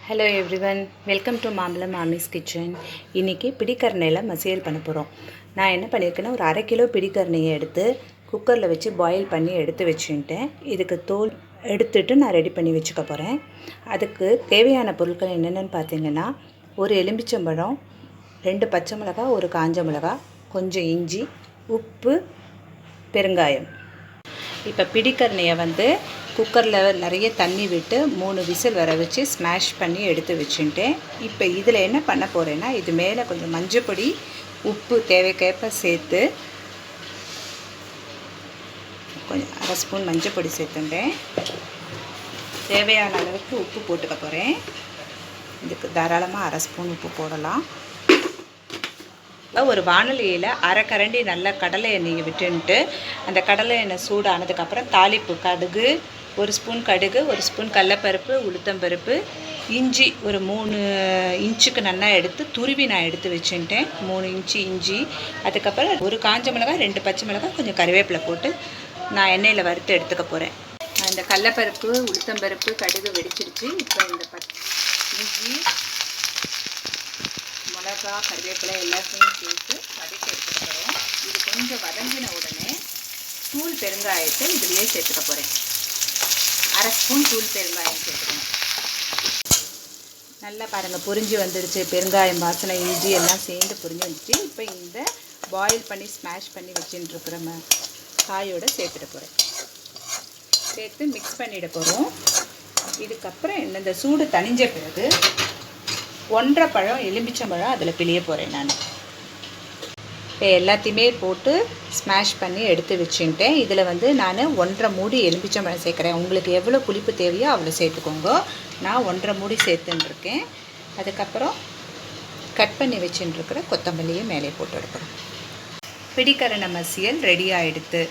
Hello everyone, welcome to Mambalam Maami's kitchen. இன்னைக்கு பிடிக்கரணையில மசியல் பண்ண போறோம். நான் என்ன பண்ணிருக்கேன்னா ஒரு 1/2 கிலோ பிடிக்கரணையை எடுத்து குக்கர்ல வச்சு பாயில் பண்ணி எடுத்து வச்சிட்டேன். இதுக்கு தோல் எடுத்துட்டு நான் ரெடி பண்ணி வெச்சுக்க போறேன். அதுக்கு தேவையான பொருட்கள் என்னென்னன்னு பாத்தீங்கன்னா ஒரு எலுமிச்சம்பழம், 2 பச்சை மிளகாய், ஒரு காஞ்ச மிளகாய், கொஞ்சம் இஞ்சி, உப்பு, பெருங்காயம். இப்போ பிடிக்கரணையை வந்து குக்கரில் நிறைய தண்ணி விட்டு 3 விசில் வர வச்சு ஸ்மாஷ் பண்ணி எடுத்து வச்சுட்டேன். இப்போ இதில் என்ன பண்ண போகிறேன்னா இது மேலே கொஞ்சம் மஞ்சப்பொடி, உப்பு தேவைக்கேற்ப சேர்த்து கொஞ்சம் 1/2 ஸ்பூன் மஞ்சப்பொடி சேர்த்துட்டேன். தேவையான அளவுக்கு உப்பு போட்டுக்க போகிறேன். இதுக்கு தாராளமாக 1/2 ஸ்பூன் உப்பு போடலாம். ஒரு வாணலியில் 1/2 கரண்டி நல்ல கடலை எண்ணெயை விட்டுன்ட்டு அந்த கடலை எண்ணெய் சூடானதுக்கப்புறம் தாளிப்பு கடுகு, 1 ஸ்பூன் கடுகு, 1 ஸ்பூன் கடலைப்பருப்பு, உளுத்தம்பருப்பு, இஞ்சி ஒரு 3 இன்ச்சுக்கு நல்லா எடுத்து துருவி நான் எடுத்து வச்சுட்டேன். 3 இன்ச்சு இஞ்சி, அதுக்கப்புறம் ஒரு காஞ்ச மிளகாய், 2 பச்சை மிளகாய், கொஞ்சம் கருவேப்பிலை போட்டு நான் எண்ணெயில் வறுத்து எடுத்துக்க போகிறேன். இந்த கடலைப்பருப்பு, உளுத்தம்பருப்பு, கடுகு வெடிச்சிருச்சு. இப்போ இந்த இஞ்சி, மிளகா, கருவேப்பிலை எல்லாத்தையும் சேர்த்து வதக்கி எடுத்துக்க போகிறோம். இது கொஞ்சம் வதங்கின உடனே தூள் பெருங்காயத்தை இதுலேயே சேர்த்துக்க போகிறேன். 1/2 ஸ்பூன் தூள் பெருங்காயம் சேர்த்துக்கணும். நல்லா பாருங்கள் பொரிஞ்சு வந்துடுச்சு. பெருங்காயம் வாசனை, இஞ்சி எல்லாம் சேர்ந்து பொரிஞ்சு வந்துச்சு. இப்போ இந்த பாயில் பண்ணி ஸ்மாஷ் பண்ணி வச்சுட்டுருக்குற காயோடு சேர்த்துட போகிறேன். சேர்த்து மிக்ஸ் பண்ணிட போகிறோம். இதுக்கப்புறம் இந்த சூடு தணிஞ்ச பிறகு 1/2 பழம் எலுமிச்சம்பழம் அதில் பிழிய போகிறேன் நான். இப்போ எல்லாத்தையுமே போட்டு ஸ்மாஷ் பண்ணி எடுத்து வச்சுட்டேன். இதில் வந்து நான் 1/2 மூடி எலுமிச்சம்பழம் சேர்க்குறேன். உங்களுக்கு எவ்வளோ புளிப்பு தேவையோ அவ்வளோ சேர்த்துக்கோங்க. நான் 1/2 மூடி சேர்த்துட்டுருக்கேன். அதுக்கப்புறம் கட் பண்ணி வச்சுட்டுருக்கிற கொத்தமல்லியை மேலே போட்டு எடுக்கிறோம். பிடிக்கரணை மசியல் ரெடி ஆகிடுது.